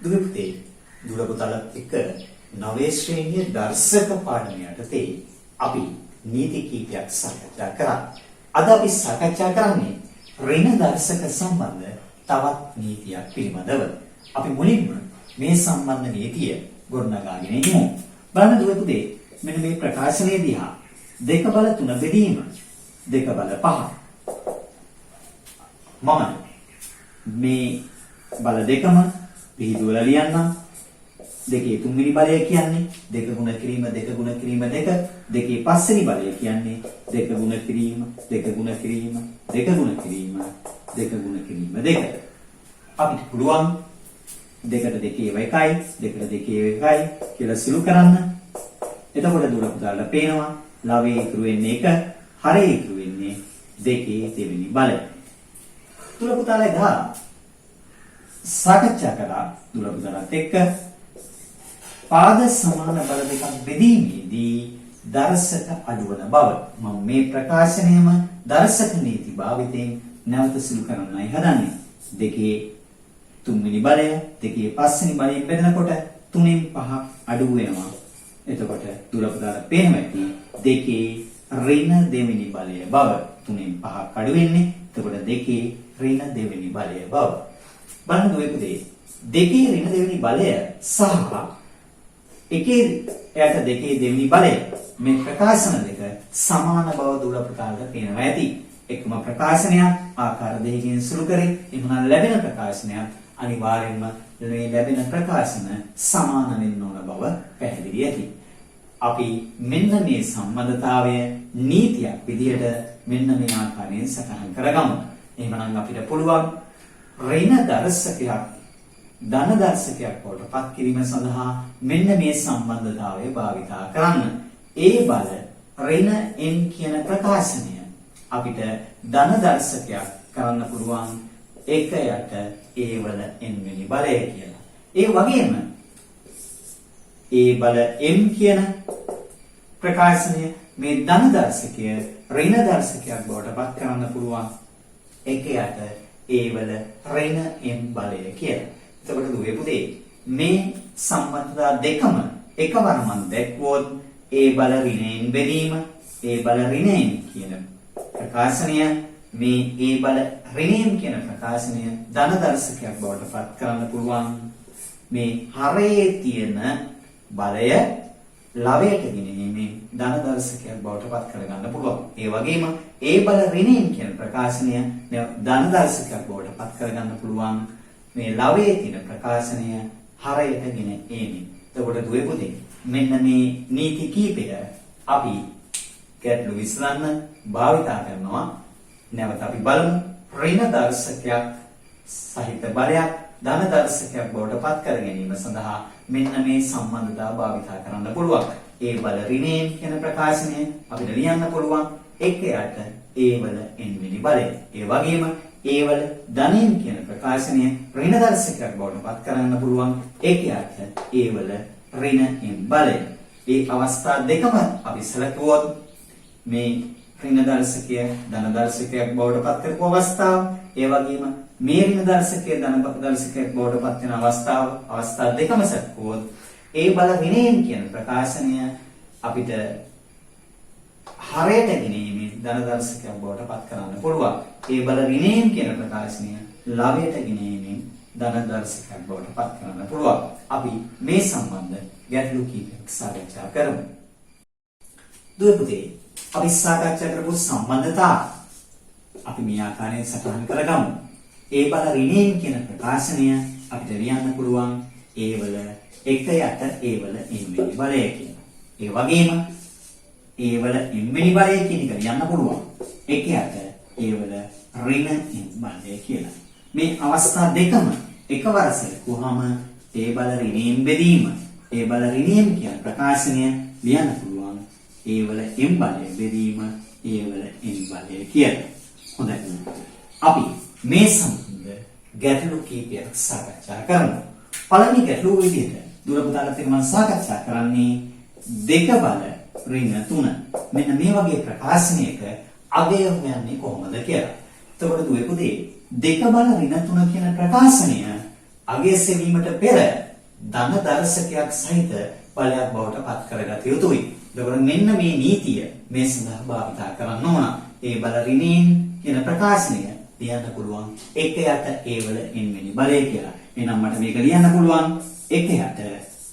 දුවේ පුතේ දුර පුතාලත් එක්ක නවයේ ශ්‍රේණියේ දර්ශක පාඩම යටතේ අපි නීති කීපයක් සාකච්ඡා කරා. අද අපි සාකච්ඡා කරන්නේ ඍණ දර්ශක සම්බන්ධ තවත් නීතියක් පිළිබඳව. අපි මුලින්ම මේ සම්බන්ධ නීතිය ගොඩනගාගෙන ඉමු. බලන්න දුවේ පුතේ මෙන්න මේ ප්‍රකාශනයේ දිහා දෙක බල තුන බෙදීම දෙක බල පහ. මම මේ බල දෙකම පිළිදුවලා ලියන්නම්. දෙකේ තුන්වෙනි බලය කියන්නේ දෙක ගුණ කිරීම දෙක ගුණ කිරීම දෙක. දෙකේ පස්වෙනි බලය කියන්නේ දෙක ගුණ කිරීම දෙක ගුණ කිරීම දෙක ගුණ කිරීම දෙක ගුණ කිරීම දෙක. අපිට පුළුවන් දෙකට දෙකේ එකයි දෙකට දෙකේ එකයි කියලා සිලු කරන්න. එතකොට දුර පුතාලට පේනවා ලවයේ ඉතුරු වෙන්නේ 1 හරේ ඉතුරු වෙන්නේ දෙකේ දෙවෙනි බලය. දුර පුතාලා එදා සාකච්ඡා කළා දුර පුතාලත් එක්ක පාද සමාන බල දෙකක් බෙදීමේදී දර්ශක අඩුවන බව. මම මේ ප්‍රකාශනයම දර්ශක නීති භාවිතයෙන් නැවත සිදු කරන්නයි හදන්නේ. දෙකේ තුන්වෙනි බලය දෙකේ පස්වෙනි බලයෙන් බෙදනකොට 3න් 5ක් අඩු වෙනවා. එතකොට දුර පුතාලට පේනවා ඇති දෙකේ ඍණ දෙවෙනි බලය බව 3න් 5ක් අඩු වෙන්නේ. එතකොට දෙකේ ඍණ දෙවෙනි බලය බව. බලන්න දුවේ පුතේ දෙකේ ඍණ දෙවෙනි බලය සහ එකේ එයට දෙකේ දෙවෙනි බලය මේ ප්‍රකාශන දෙක සමාන බව දුර පුතාලට පේනවා ඇති. එකම ප්‍රකාශනයක් ආකාර දෙකකින් සුළු කරේ එහෙනම් ලැබෙන ප්‍රකාශනයක් අනිවාර්යයෙන්ම මේ ලැබෙන ප්‍රකාශන සමාන වෙන්න ඕන බව පැහැදිලි ඇති. අපි මෙන්න මේ සම්බන්ධතාවය නීතියක් විදිහට මෙන්න මේ ආකාරයෙන් සටහන් කරගමු. එහෙනම් අපිට පුළුවන් ඍණ දර්ශකයක් ධන දර්ශකයක් බවට පත් කිරීම සඳහා මෙන්න මේ සම්බන්ධතාවය භාවිතා කරන්න. ඒ බල ඍණ n කියන ප්‍රකාශනය අපිට ධන දර්ශකයක් කරන්න පුළුවන් 1 යට ඒ වල n වෙනි බලය කියලා. ඒ වගේම ඒ බල m කියන ප්‍රකාශනය මේ ධන දර්ශකය ඍණ දර්ශකයක් බවට පත් කරන්න පුළුවන් 1 යට ඒ වල ඍණ m බලය කියලා. එතකොට දුවේ පුතේ මේ සම්බන්ධතා දෙකම එකවර මම දැක්වුවොත් ඒ බල ඍණයෙන් බෙදීම ඒ බල ඍණයෙන් කියන ප්‍රකාශනය මේ ඒ බල ඍණයෙන් කියන ප්‍රකාශනය ධන දර්ශකයක් බවට පත් කරන්න පුළුවන් මේ හරයේ තියෙන බලය ලවයට ගෙනීමෙන් ධන දර්ශකයක් බවට පත් කරගන්න පුළුවන්. ඒ වගේම ඒ බල ඍණයෙන් කියන ප්‍රකාශනය ධන දර්ශකයක් බවට පත් කරගන්න පුළුවන් මේ ලවයේ තියෙන ප්‍රකාශනය හරයට ගෙන ඒමෙන්. එතකොට දුවේ පුතේ මෙන්න මේ නීති කීපය අපි ගැටළු විසඳන්න භාවිතා කරනවා. නැවත අපි බලමු ඍණ දර්ශකයක් සහිත බලයක් ධන දර්ශකයක් බවට පත් කර ගැනීම සඳහා මෙන්න මේ සම්බන්ධතාව භාවිතා කරන්න පුළුවන්. ඒ බල ඍණයෙන් කියන ප්‍රකාශනය අපිට ලියන්න පුළුවන් 1 යට ඒ වල n වෙනි බලය. ඒ වගේම ඒ වල ධනෙන් කියන ප්‍රකාශනය ඍණ දර්ශකයක් බවට පත් කරන්න පුළුවන් 1 යට ඒ වල ඍණ n බලය. මේ අවස්ථා දෙකම අපි සැලකුවොත් මේ ඍණ දර්ශකය ධන දර්ශකයක් බවට පත් කරපු අවස්ථාව ඒ වගේම මේ ඍණ දර්ශකය ධන දර්ශකයක් බවට පත් වෙන අවස්ථා දෙකම සැලකුවොත් ඒ බල ඍණයෙන් කියන ප්‍රකාශනය අපිට හරයට ගෙනීමෙන් ධන දර්ශකයක් බවට පත් කරන්න පුළුවන්. ඒ බල ඍණයෙන් කියන ප්‍රකාශනය ලවයට ගෙනීමෙන් ධන දර්ශකයක් බවට පත් කරන්න පුළුවන්. අපි මේ සම්බන්ධ ගැටලු කීපයක් සාකච්ඡා කරමු. දුවේ පුතේ අපි සාකච්ඡා කරපු සම්බන්ධතාව අපි මේ ආකාරයෙන් සටහන් කරගමු. ඒ බල ඍණයෙන් කියන ප්‍රකාශනය අපිට ලියන්න පුළුවන් ඒ වල 1 යට ඒ වල n වෙනි බලය කියලා. ඒ වගේම ඒ වල n වෙනි බලය කියන එක ලියන්න පුළුවන් 1 යට ඒ වල ඍණ n බලය කියලා. මේ අවස්ථා දෙකම එකවර සැලකුවාම ඒ බල ඍණයෙන් බෙදීම ඒ බල ඍණයෙන් කියන ප්‍රකාශනය ලියන්න පුළුවන් ඒ වල m බලය බෙදීම ඒ වල n බලය කියලා. හොඳයි. අපි මේ සම්බන්ධ ගැටලු කීපයක් සාකච්ඡා කරමු. පළවෙනි ගැටලුව විදිහට දුර පුතාලත් එක්ක මම සාකච්ඡා කරන්නේ දෙක බල ඍණ 3. මෙන්න මේ වගේ ප්‍රකාශනයක අගය හොයන්නේ කොහොමද කියලා. එතකොට දුවේ පුතේ දෙක බල ඍණ 3 කියන ප්‍රකාශනය අගය සෙවීමට පෙර ධන දර්ශකයක් සහිත බලයක් බවට පත් කරගත යුතුයි. එතකොට මෙන්න මේ නීතිය මේ සඳහා භාවිතා කරන්න ඕන. ඒ බල ඍණයෙන් කියන ප්‍රකාශනය ලියන්න පුළුවන් 1 ඒ වල n වෙනි බලය කියලා. එහෙනම් මට මේක ලියන්න පුළුවන් 1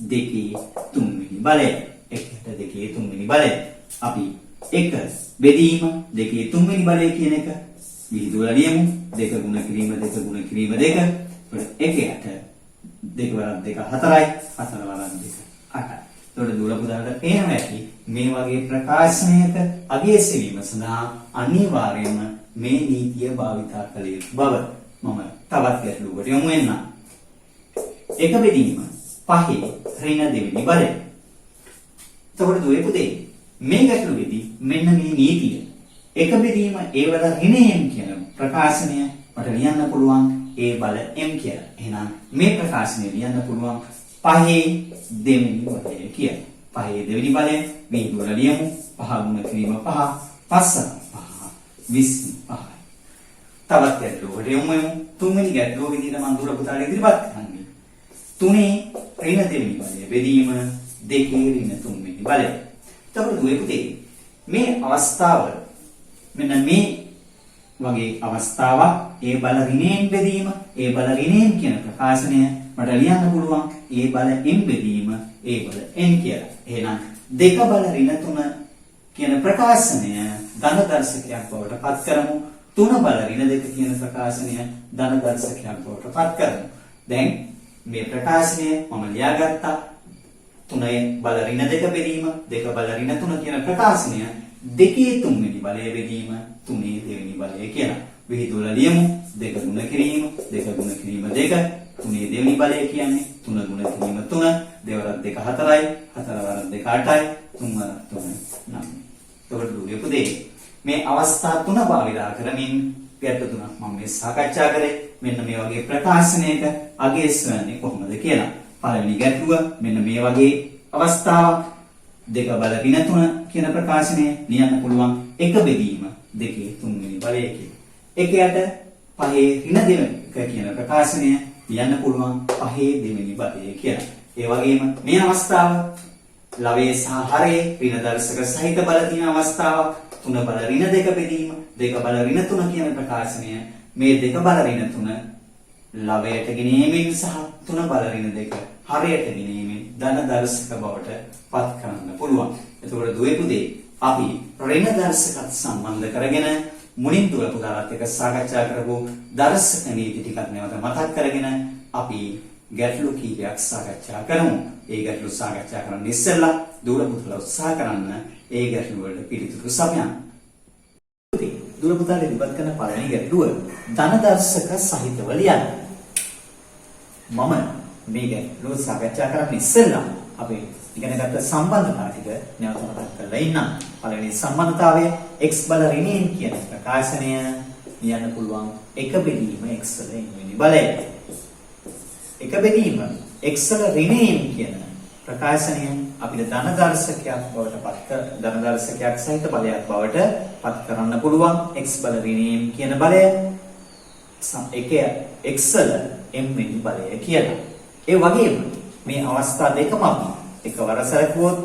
2 3 වෙනි බලය. 1 2 3 වෙනි බලය. අපි 1 බෙදීම 2 3 වෙනි බලය කියන එක විහිදුවලා ලියමු. 2 ගුණ කිරීම 2 ගුණ කිරීම 2. එතකොට 1 වරක් 2 4යි 4 වරක් 2 8යි. එතකොට දුර පුතාට පේනවා ඇති මේ වගේ ප්‍රකාශනයක අගය සෙවීම සඳහා අනිවාර්යයෙන්ම මේ නීතිය භාවිතා කළ යුතු බව මම තවත් ගැටලුවකට යොමු වෙන්නම්. 1 බෙදීම 5 ඍණ 2 වෙනි බලය. එතකොට දුවේ පුතේ මේ ගැටලුවේදී මෙන්න මේ නීතිය 1 බෙදීම ඒ වල ඍණයෙන් කියන ප්‍රකාශනය මට ලියන්න පුළුවන් ඒ බල m කියලා. එහෙනම් මේ ප්‍රකාශනය ලියන්න පුළුවන් 5 දෙවෙනි බලය කියලා. 5 දෙවෙනි බලය මේ දුර ලියමු. 5 ගුණ කිරීම 5 5 25යි. තවත් ගැටලුවකට යමු. තුන්වෙනි ගැටලුව විදිහට මම දුර පුතාට ඉදිරිපත් කරන්නේ. 3 ඍණ දෙවෙනි බලය බෙදීම 2 ඍණ 3 වෙනි බලය. එතකොට දුවේ පුතේ මේ අවස්ථාව මෙන්න මේ වගේ අවස්ථාවක් ඒ බල ඍණයෙන් බෙදීම ඒ බල ඍණයෙන් කියන ප්‍රකාශනය මට ලියන්න පුළුවන් ඒ බල m බෙදීම ඒ බල n කියලා. එහෙනම් 2 බල ඍණ 3 කියන ප්‍රකාශනය ධන දර්ශකයක් බවට පත් කරමු. 3 බල ඍණ 2 කියන ප්‍රකාශනය ධන දර්ශකයක් බවට පත් කරමු. දැන් මේ ප්‍රකාශනය මම ලියාගත්තා. 3 බල ඍණ 2 බෙදීම 2 බල ඍණ 3 කියන ප්‍රකාශනය 2 3 වෙනි බලය බෙදීම 3 දෙවෙනි බලය කියලා. විහිදුවලා ලියමු. 2 ගුණ කිරීම 2 ගුණ කිරීම 2 3 දෙවෙනි බලය කියන්නේ 3 ගුණ කිරීම 3 දෙවරක් 2 4යි 4 වරක් 2 8යි 3 වරක් 3 9. එතකොට දුවේ පුතේ මේ අවස්ථා තුන භාවිතා කරමින් ගැටලු තුනක් මම මේ සාකච්ඡා කරේ. මෙන්න මේ වගේ ප්‍රකාශනයක අගය ස්වන්නේ කොහොමද කියලා. පළවෙනි ගැටලුව මෙන්න මේ වගේ අවස්ථාවක් 2 බල ඍණ 3 කියන ප්‍රකාශනය ලියන්න පුළුවන් 1 බෙදීම 2 3 වෙනි බලය කියලා. 1ට 5 ඍණ 2 කියන ප්‍රකාශනය ලියන්න පුළුවන් 5 දෙවෙනි බලය කියලා. ඒ වගේම මේ අවස්ථාව ලවයේ සහ හරයේ ඍණ දර්ශක සහිත බල තියෙන අවස්ථාවක් 3 බල ඍණ 2 බෙදීම 2 බල ඍණ 3 කියන ප්‍රකාශනය මේ 2 බල ඍණ 3 ලවයට ගෙනීමෙන් සහ 3 බල ඍණ 2 හරයට ගෙනීමෙන් ධන දර්ශක බවට පත් කරන්න පුළුවන්. එතකොට දුවේ පුතේ අපි ඍණ දර්ශකත් සම්බන්ධ කරගෙන මුලින් දුර පුතාලත් එක්ක සාකච්ඡා කරපු දර්ශක නීති ටිකක් නැවත මතක් කරගෙන අපි ගැටලු කීපයක් සාකච්ඡා කරමු. ඒ ගැටලු සාකච්ඡා කරන්න ඉස්සෙල්ලා දුර පුතාලා උත්සාහ කරන්න ඒ ගැටලු වලට පිළිතුරු සපයන්න. දුර පුතාලා ඉවත් කරන පළවෙනි ගැටලුව ධන දර්ශක සහිතව ලියන්න. මම මේ ගැටලුව සාකච්ඡා කරන්න ඉස්සෙල්ලා අපි ඉගෙන ගත්ත සම්බන්ධතා ටික නැවත මතක් කරලා ඉන්නම්. පළවෙනි සම්බන්ධතාවය x බල ඍණයෙන් කියන ප්‍රකාශනය ලියන්න පුළුවන් 1 බෙදීම x වල n වෙනි බලය. 1 බෙදීම x වල ඍණයෙන් කියන ප්‍රකාශනය අපිට ධන දර්ශකයක් බවට පත් කර ධන දර්ශකයක් සහිත බලයක් බවට පත් කරන්න පුළුවන් x බල ඍණයෙන් කියන බලය x වල m වෙනි බලය කියලා. ඒ වගේම මේ අවස්ථා දෙකම අපි එකවර සැලකුවොත්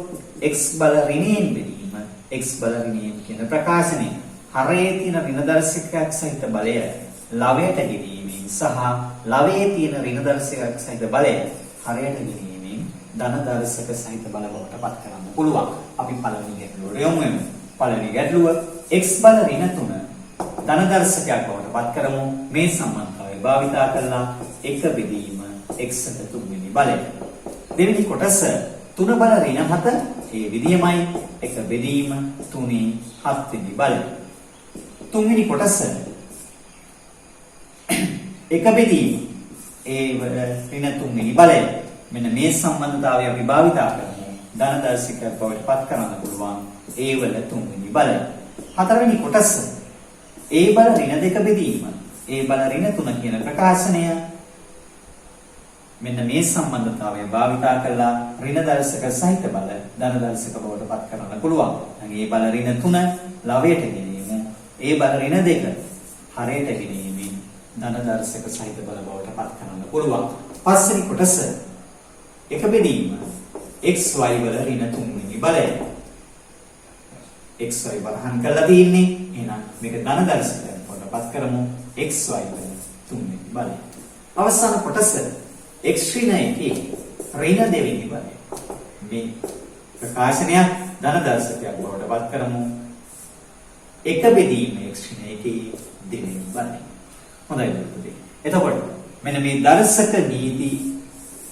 x බල ඍණයෙන් බෙදීම x බල ඍණයෙන් කියන ප්‍රකාශනය හරයේ තියෙන ඍණ දර්ශකයක් සහිත බලය ලවයට ගෙනීමෙන් සහ ලවයේ තියෙන ඍණ දර්ශකයක් සහිත බලය හරයට ගෙනීමෙන් ධන දර්ශක සහිත බල බවට පත් කරන්න පුළුවන්. අපි පළවෙනි ගැටලුවට යමු. පළවෙනි ගැටලුව x බල ඍණ 3 ධන දර්ශකයක් බවට පත් කරමු. මේ සම්බන්ධතාවය භාවිතා කරලා 1 බෙදීම x ට 3 වෙනි බලය. දෙවෙනි කොටස 3 බල ඍණ 7 ඒ විදියමයි 1 බෙදීම 3 7 වෙනි බලය. තුන්වෙනි කොටස 1 බෙදීම ඒ ඍණ 3 වෙනි බලය. මෙන්න මේ සම්බන්ධතාවය අපි භාවිතා කරමු. ධන දර්ශකයක් බවට පත් කරන්න පුළුවන් ඒ වල 3 වෙනි බලය. හතරවෙනි කොටස ඒ බල ඍණ 2 බෙදීම ඒ බල ඍණ 3 කියන ප්‍රකාශනය මෙන්න මේ සම්බන්ධතාවය භාවිතා කරලා ඍණ දර්ශක සහිත බල ධන දර්ශක බවට පත් කරන්න පුළුවන්. ඒ බල ඍණ 3 ලවයට ගෙනීම ඒ බල ඍණ 2 හරයට ගෙනීමෙන් ධන දර්ශක සහිත බල බවට පත් කරන්න පුළුවන්. පස්වෙනි කොටස එක බෙදීම xy වල ඍණ 3 වෙනි බලය. xy වරහන් කරලා තියෙන්නේ. එහෙනම් මේක ධන දර්ශකයක් කොටපත් කරමු. xy වල 3 වෙනි බලය. අවසාන කොටස x ඍණ 1 ඍණ 2 වෙනි බලය. මේ ප්‍රකාශනයක් ධන දර්ශකයක් බවට පත් කරමු. එක බෙදීම x ඍණ 1 දෙවෙනි බලය. හොඳයි පුතේ. එතකොට මෙන්න මේ දර්ශක නීති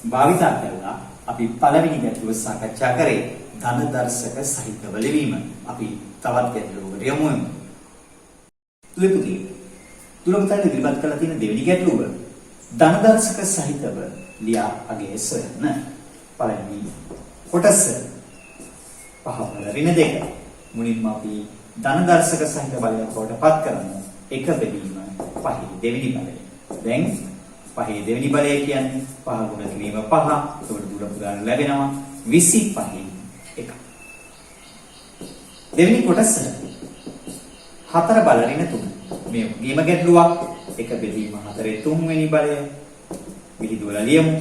භාවිතා කරලා අපි පළවෙනි ගැටලුව සාකච්ඡා කරේ ධන දර්ශක සහිතව ලිවීම. අපි තවත් ගැටලුවකට යමු. පුතේ දුරකථන ඉදිරිපත් කරලා තියෙන දෙවෙනි ගැටලුව ධන දර්ශක සහිතව ලියා අගය සොයන්න. පළවෙනි කොටස පහ වල ඍණ 2. මුලින්ම අපි ධන දර්ශක සහිත බලයක් බවට පත් කරමු. එක බෙදීම පහේ දෙවෙනි බලය. දැන් පහේ දෙවෙනි බලය කියන්නේ පහ ගුණ කිරීම 5. ඒකට දුර පුරාණ ලැබෙනවා 25න් 1. දෙවෙනි කොටස හතර බල ඍණ 3. මේ ගේම ගැටලුවක්. එක බෙදීම 4 3 වෙනි බලය. විහිදුවලා ලියමු.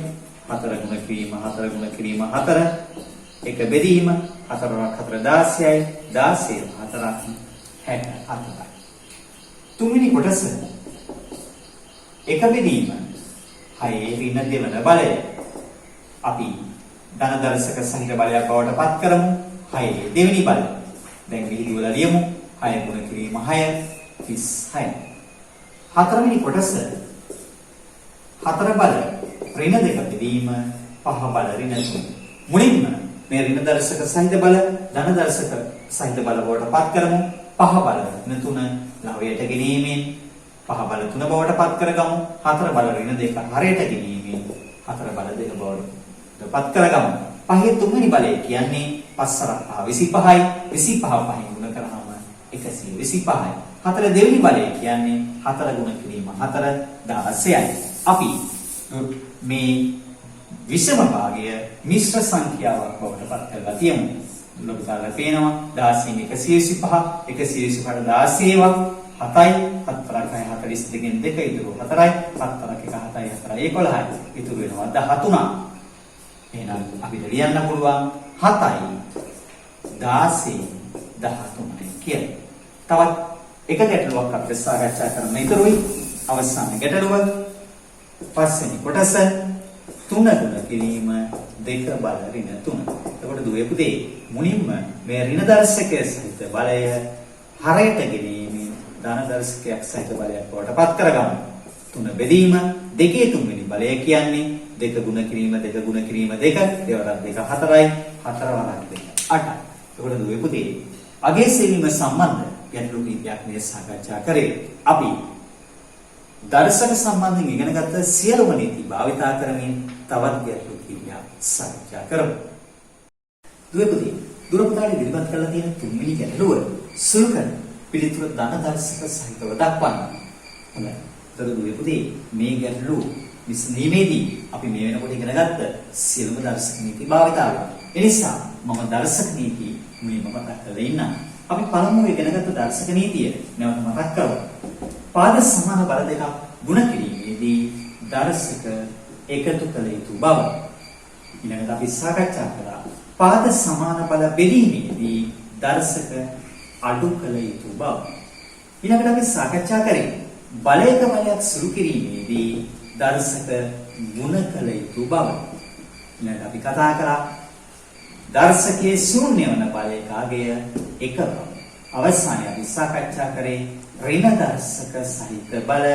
4 ගුණ කිරීම 4 ගුණ කිරීම 4. එක බෙදීම 4ක් 4 16යි 16 4ක් 64යි. තුන්වෙනි කොටස එක බෙදීම 6 ඍණ 2 වන බලය. අපි ධන දර්ශක සහිත බලයක් බවට පත් කරමු. 6 දෙවෙනි බලය. දැන් විහිදුවලා ලියමු. 6 ගුණ කිරීම 6 36. හතරවෙනි කොටස 4 බල ඍණ 2 බෙදීම 5 බල ඍණ 3. මුලින්ම මේ ඍණ දර්ශක සහිත බල ධන දර්ශක සහිත බල බවට පත් කරමු. 5 බල ඍණ 3 ලවයට ගෙනීමෙන් 5 බල 3 බවට පත් කරගමු. 4 බල ඍණ 2 හරයට ගෙනීමෙන් 4 බල 2 බවට පත් කරගමු. පහේ තුන්වෙනි බලය කියන්නේ 5 25යි. 25 පහෙන් ගුණ කරාම 125යි. 4 දෙවෙනි බලය කියන්නේ 4 ගුණ කිරීම 4 16යි. අපි මේ විෂම භාගය මිශ්‍ර සංඛ්‍යාවක් බවට පත් කරලා තියමු. ලොකුතාල පේනවා 16 125 125ට 16ක් 7යි 4යි 42න් 2 ඉතුරු 4යි 4ක් 1 7යි 4යි 11යි ඉතුරු වෙනවා 13ක්. එහෙනම් අපිට ලියන්න පුළුවන් 7යි 16 13යි කියලා. තවත් එක ගැටලුවක් අපිට සාකච්ඡා කරන්න ඉතුරුයි. අවසාන ගැටලුව පස්වෙනි කොටස 3 ගුණ කිරීම 2 බල ඍණ 3. එතකොට දුවේ පුතේ මුලින්ම මේ ඍණ දර්ශකය සහිත බලය හරයට ගෙනීමෙන් ධන දර්ශකයක් සහිත බලයක් බවට පත් කරගමු. 3 බෙදීම 2 3වෙනි බලය කියන්නේ 2 ගුණ කිරීම 2 ගුණ කිරීම 2 දෙවරක් 2 4යි 4 වරක් 2 8යි. එතකොට දුවේ පුතේ අගේ සෙවීම සම්බන්ධ ගැටලු කීපයක් මේ සාකච්ඡා කරේ. අපි දර්ශක සම්බන්ධයෙන් ඉගෙනගත්ත සියලුම නීති භාවිතා කරමින් තවත් ගැටලු කීපයක් සාකච්ඡා කරමු. දුවේ පුතේ දුරකථනයේ ඉදිරිපත් කරලා තියෙන තුන්වෙනි ගැටලුව සුළු කරන පිළිතුර ධන දර්ශක සහිතව දක්වන්න. හොඳයි. එතකොට දුවේ පුතේ මේ ගැටලුව විසඳීමේදී අපි මේ වෙනකොට ඉගෙනගත්ත සියලුම දර්ශක නීති භාවිතා කරනවා. ඒ නිසා මම දර්ශක නීති මුලින්ම මතක් කරලා ඉන්නම්. අපි පළමුව ඉගෙනගත්ත දර්ශක නීතිය නැවත මතක් කරමු. පාද සමාන බල දෙකක් ගුණ කිරීමේදී දර්ශක එකතු කළ යුතු බව. ඊළඟට අපි සාකච්ඡා කළා පාද සමාන බල බෙදීමේදී දර්ශක අඩු කළ යුතු බව. ඊළඟට අපි සාකච්ඡා කරේ බලයක බලයක් සුළු කිරීමේදී දර්ශක ගුණ කළ යුතු බව. ඊළඟට අපි කතා කරා දර්ශකයේ ශූන්‍ය වන බලයක අගය 1 බව. අවසානයේ අපි සාකච්ඡා කරේ ඍණ දර්ශක සහිත බල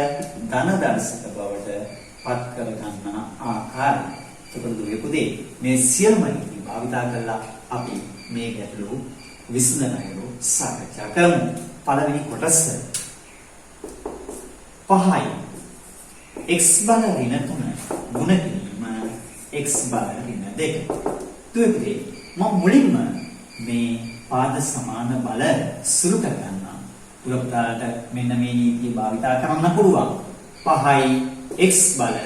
ධන දර්ශක බවට පත් කර ගන්නා ආකාරය. එතකොට දුවේ පුතේ මේ සියලුම නීති භාවිතා කරලා අපි මේ ගැටලුව විසඳනයෝ සාකච්ඡා කරමු. පළවෙනි කොටස 5යි x බල ඍණ 3 ගුණ කිරීම x බල ඍණ 2. දුවේ පුතේ මම මුලින්ම මේ පාද සමාන බල සුළු කර ගන්නවා. දුරකථනට මෙන්න මේ නීතිය භාවිතා කරන්න පුළුවන්. 5යි x බල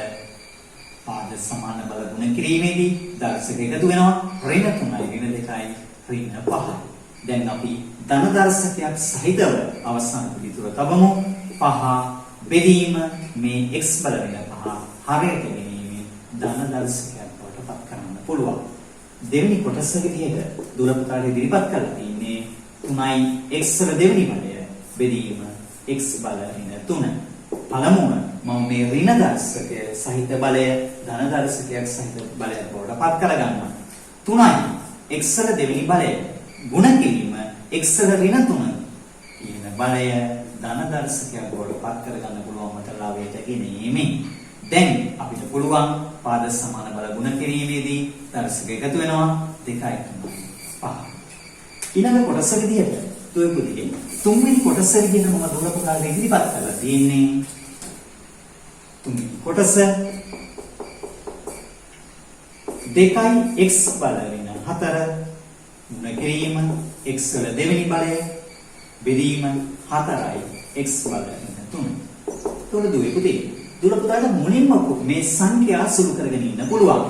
පාද සමාන බල ගුණ කිරීමේදී දර්ශක එකතු වෙනවා. ඍණ 3යි ඍණ 2යි ඍණ 5යි. දැන් අපි ධන දර්ශකයක් සහිතව අවසාන පිළිතුර තබමු. 5 බෙදීම මේ x බල ඍණ 5 හරයට ගෙනීමේ ධන දර්ශකයක් බවට පත් කරන්න පුළුවන්. දෙවෙනි කොටස විදිහට දුර පුතාට ඉදිරිපත් කරලා තියෙන්නේ 3යි x වල දෙවෙනි බලය බෙදීම x බල ඍණ 3. පළමුව මම මේ ඍණ දර්ශකය සහිත බලය ධන දර්ශකයක් සහිත බලයක් බවට පත් කරගන්නවා. 3යි x වල දෙවෙනි බලය ගුණ කිරීම x වල ඍණ 3 කියන බලය ධන දර්ශකයක් බවට පත් කරගන්න පුළුවන් මත ලාභයට ගෙනීමෙන්. දැන් අපිට පුළුවන් පාද සමාන බල ගුණ කිරීමේදී දර්ශක එකතු වෙනවා 2යි 3යි 5. ඊළඟ කොටස විදිහට තුන්වෙනි තුන්වෙනි කොටස විදිහට මම දුර පුතාට ඉදිරිපත් කරලා තියෙන්නේ තුන්වෙනි කොටස 2යි x බල වෙන 4 ගුණ කිරීම x වල දෙවෙනි බලය බෙදීම 4යි x බල වෙන 3. තොර දුවේ පුතේ දුර පුතාට මුලින්ම මේ සංඛ්‍යා සුළු කරගෙන ඉන්න පුළුවන්.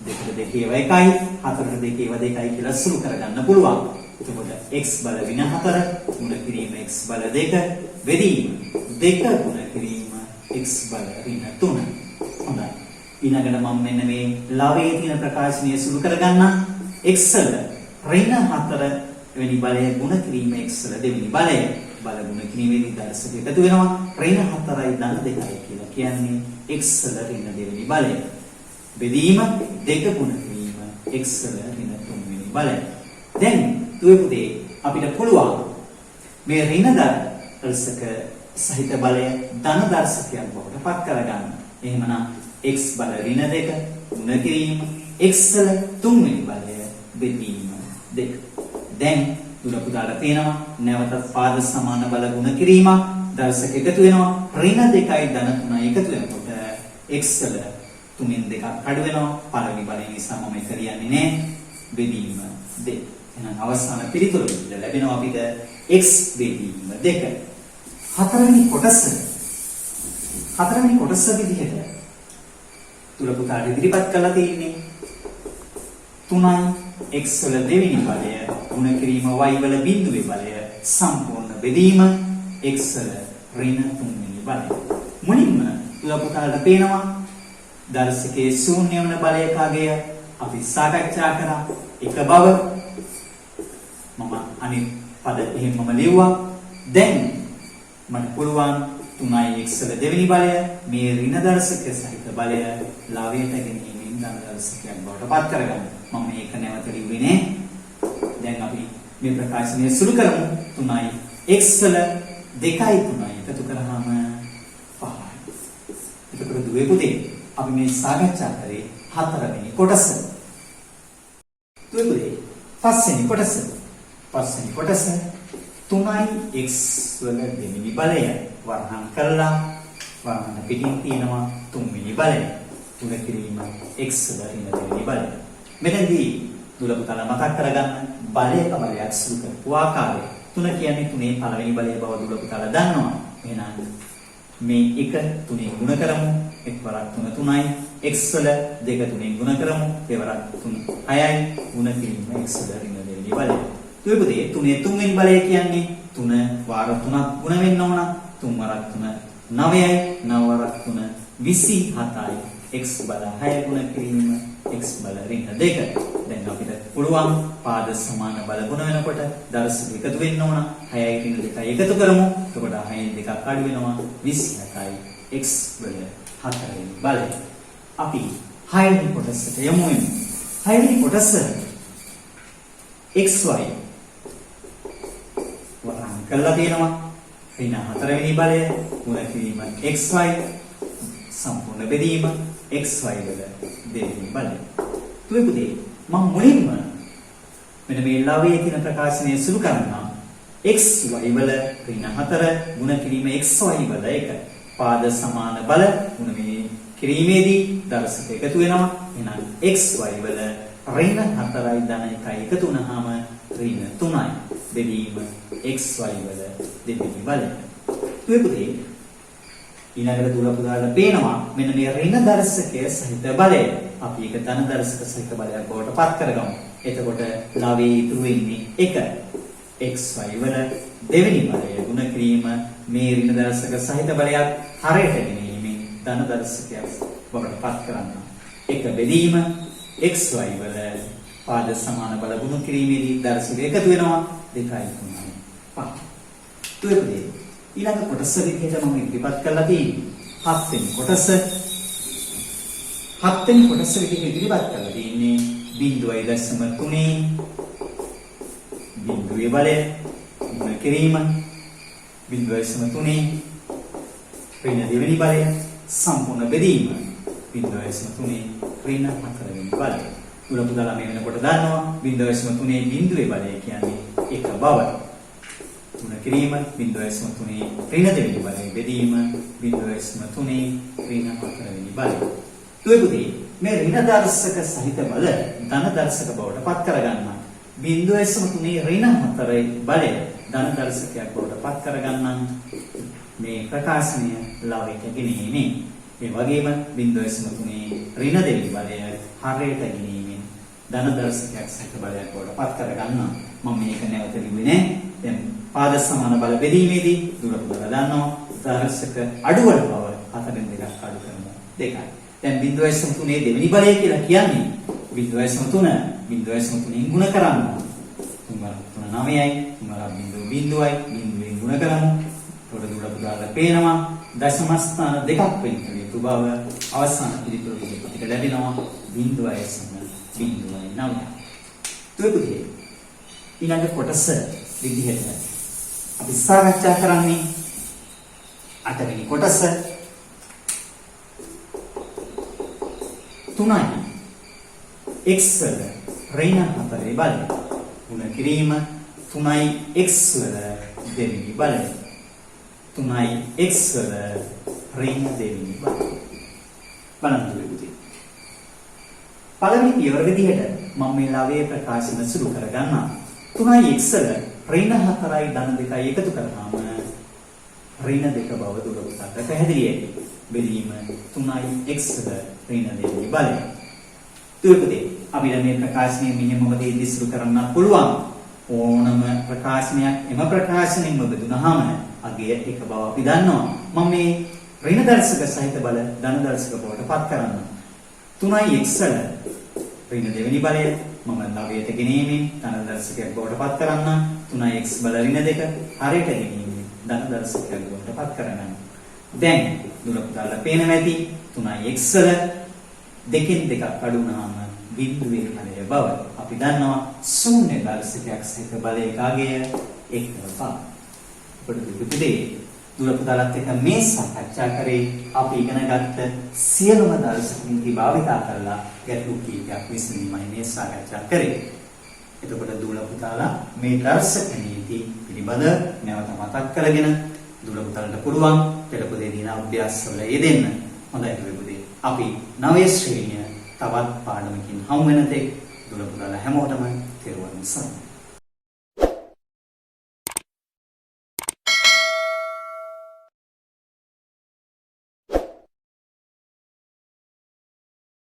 2ට 2 ඒවා 1යි 4ට 2 ඒවා 2යි කියලා සුළු කරගන්න පුළුවන්. එතකොට x බල වින 4 ගුණ කිරීම x බල 2 බෙදීම 2 ගුණ කිරීම x බල ඍණ 3. හොඳයි. ඊළඟට මම මෙන්න මේ ලාභයේ තියෙන ප්‍රකාශනය සුළු කරගන්න x වල ඍණ 4 වෙනි බලය ගුණ කිරීම x වල දෙවෙනි බලය බල ගුණ කිරීමේදී දර්ශක එකතු වෙනවා ඍණ 4යි ධන 2යි කියලා කියන්නේ x වල ඍණ දෙවෙනි බලය බෙදීම 2 ගුණ කිරීම x වල ඍණ 3 වෙනි බලය. දැන් දුවේ පුතේ අපිට පුළුවන් මේ ඍණ දර්ශක සහිත බලය ධන දර්ශකයක් බවට පත් කරගන්න. එහෙමනම් x බල ඍණ 2 ගුණ කිරීම x වල 3 වෙනි බලය බෙදීම 2. දැන් දුර පුතාට තියෙනවා නැවතත් පාද සමාන බල ගුණ කිරීම දර්ශක එකතු වෙනවා ඍණ 2යි ධන 3යි එකතු වෙනකොට x වල 3න් 2ක් අඩු වෙනවා. පළවෙනි බලය නිසා මම එක ලියන්නේ නෑ බෙදීම 2. එහෙනම් අවසාන පිළිතුර විදිහට ලැබෙනවා අපිට x බෙදීම 2. හතරවෙනි කොටස විදිහට දුර පුතාට ඉදිරිපත් කරලා තියෙන්නේ 3යි x වල දෙවෙනි බලය ගුණ කිරීම y වල බිඳුවේ බලය සම්පූර්ණ බෙදීම x වල ඍණ 3 වෙනි බලය. මුලින්ම දුර පුතාට පේනවා දර්ශකයේ ශූන්‍ය වන බලයකගය අපි සාකච්ඡා කරා එක බව. මම අනිත් පද එහෙමම ලිව්වා. දැන් මට පුළුවන් 3යි x වල දෙවෙනි බලය මේ ඍණ දර්ශක සහිත බලය ලාභයට ගැනීමෙන් ධන දර්ශකයක් බවට පත් කරගන්න. මම මේක නැවත ලිව්වේ නෑ. දැන් අපි මේ ප්‍රකාශනය සුළු කරමු. 3යි x වල 2යි 3යි එකතු කරාම 5යි. එතකොට දුවේ පුතේ අපි මේ සාකච්ඡා කරේ හතරවෙනි කොටස. දුවේ පුතේ පස්වෙනි කොටස 3යි x වල දෙවෙනි බලය වර්ණන කළා. වර්ණන පිටින් තියෙනවා 3 වෙනි බලය. තුන කිරීම x වල ඍණ දෙවෙනි බලය. මෙතනදී දුර පුතාලා මතක් කරගන්න බලයක බලයක් සුළු කරපු ආකාරය. 3 කියන්නේ 3ේ පළවෙනි බලය බව දුර පුතාලා දන්නවා. එහෙනම් මේ 1 3ෙන් ගුණ කරමු. එක් වරක් 3 3යි. x වල 2 3ෙන් ගුණ කරමු. දෙවරක් 3 6යි. ගුණ කිරීම x වල ඍණ දෙවෙනි බලය. දුවේ පුතේ 3ේ 3 වෙනි බලය කියන්නේ 3 වාර 3ක් ගුණ වෙන්න ඕන. 3 වරක් 3 9යි. 9 වරක් 3 27යි. x බල 6 ගුණ කිරීම x බල ඍණ 2. දැන් අපිට පුළුවන් පාද සමාන බල ගුණ වෙනකොට දර්ශක එකතු වෙන්න ඕන. 6යි ඍණ 2යි එකතු කරමු. එතකොට 6න් 2ක් අඩු වෙනවා 27යි x වල 4 වෙනි බලය. අපි 6 වෙනි කොටසට යමු. 6 වෙනි කොටස xy වරන් කළා තියෙනවා. ඍණ 4 වෙනි බලය ගුණ කිරීම xy සම්පූර්ණ බෙදීම xy වල දෙවෙනි බලය. තුවේ පුතේ මම මුලින්ම මෙන්න මේ ලාභයේ තියෙන ප්‍රකාශනය සුළු කරනවා. xy වල ඍණ 4 ගුණ කිරීම xy වල 1 පාද සමාන බල ගුණ මේ කිරීමේදී දර්ශක එකතු වෙනවා. එහෙනම් xy වල ඍණ 4යි ධන 1යි එකතු වුණාම ඍණ 3යි. බෙදීම xy වල දෙවෙනි බලය. තුවේ පුතේ ඊළඟට දුර පුතාලා පේනවා මෙන්න මේ ඍණ දර්ශකය සහිත බලය අපි ඒක ධන දර්ශක සහිත බලයක් බවට පත් කරගමු. එතකොට ලාභයේ ඉතුරු වෙන්නේ 1 xy වල දෙවෙනි බලය ගුණ කිරීම මේ ඍණ දර්ශක සහිත බලයක් හරයට ගෙනීමෙන් ධන දර්ශකයක් බවට පත් කරනවා. එක බෙදීම xy වල පාද සමාන බල ගුණ කිරීමේදී දර්ශක එකතු වෙනවා 2.3 5. තුවේපදී ඊළඟ කොටස විදිහට මම ඉදිරිපත් කරලා තියෙන්නේ 7 වෙනි කොටස. 7 වෙනි කොටස විදිහට ඉදිරිපත් කරලා තියෙන්නේ 0.3 බිඳුවේ බලය ගුණ කිරීම 0.3 ඍණ දෙවෙනි බලය සම්පූර්ණ බෙදීම 0.3 ඍණ හතරවෙනි බලය. උල පුදාලා මේ වෙනකොට දන්නවා 0.3 බිඳුවේ බලය කියන්නේ එක බව. ගුණ කිරීම 0.3 ඍණ දෙවෙනි බලය බෙදීම 0.3 ඍණ හතරවෙනි බලය. තුවේපදී මේ ඍණ දර්ශක සහිත බල ධන දර්ශක බවට පත් කරගන්න 0.3 ඍණ හතරේ බලය ධන දර්ශකයක් බවට පත් කරගන්න මේ ප්‍රකාශනය ලවයට ගෙනීමෙන් ඒ වගේම 0.3 ඍණ දෙවෙනි බලය හරයට ගෙනීමෙන් ධන දර්ශකයක් සහිත බලයක් බවට පත් කරගන්න මම මේක නැවත ලිව්වේ නෑ. දැන් පාද සමාන බල බෙදීමේදී දුර පුදලා දන්නවා දර්ශක අඩුවන බව 4 2ක් අඩු කරනවා 2යි. දැන් 0.3 දෙවෙනි බලය කියලා කියන්නේ 0.3 0.3 ගුණ කරන්න 9යි 0.0යි බිඳුවෙන් ගුණ කරමු. ඒකට දුර පුදාලා පේනවා දශම ස්ථාන දෙකක් වෙන යුතු බව අවසාන පිළිතුර විදිහට ලැබෙනවා 0.09. තුවේපදී ඊළඟ කොටස විදිහට අපි සාකච්ඡා කරන්නේ 8 වෙනි කොටස 3යි x වල ඍණ හතරේ බලය ගුණ කිරීම 3යි x වල දෙවෙනි බලය 3යි x වල ඍණ දෙවෙනි බලය බලන්න දුන්නේ. පළවෙනි පියවර විදිහට මම මේ ලවයේ ප්‍රකාශන සුරු කරගන්නවා. 3යි x වල ඍණ 4යි ධන 2යි එකතු කරාම ඍණ 2 බව දුර උසට පැහැදිලියි. බෙදීම 3යි x වල ඍණ දෙවෙනි බලය. තුවේපදී අපිට මේ ප්‍රකාශනය මෙහෙමම දෙද්දි සුරු කරන්න පුළුවන්. ඕනම ප්‍රකාශනයක් එම ප්‍රකාශනයෙන්ම බෙදුනහම අගය එක බව අපි දන්නවා. මම මේ ඍණ දර්ශක සහිත බල ධන දර්ශක බවට පත් කරන්න 3යි x වල ඍණ දෙවෙනි බලය මම ලවයට ගෙනීමෙන් ධන දර්ශකයක් බවට පත් කරන්න 3යි x බල ඍණ 2 හරියට ගෙනීමෙන් ධන දර්ශකයක් බවට පත් කරගන්න. දැන් දුර පුතාලා පේනවා ඇති 3යි x වල දෙකෙන් දෙකක් අඩු වුණාම බිඳුවේ බලය බව අපි දන්නවා ශූන්‍ය දර්ශකයක් සහිත බලයක අගය 1.5. පොඩි දුර පුතාලත් එක්ක මේ සාකච්ඡා කරේ අපි ඉගෙනගත්ත සියලුම දර්ශක නීති භාවිතා කරලා ගැටලු කීපයක් විසඳීමයි මේ සාකච්ඡා කරේ. එතකොට දුර පුතාලා මේ දර්ශක නීති පිළිබඳ නැවත මතක් කරගෙන දුර පුතාලට පුළුවන් පෙළපොතේ දින අභ්‍යාසවල යෙදෙන්න. හොඳයි දුරපුතේ. අපි 9 ශ්‍රේණිය තවත් පාඩමකින් හමු වෙන තෙක් දුර පුතාලා හැමෝටම තෙරුවන් සරණයි.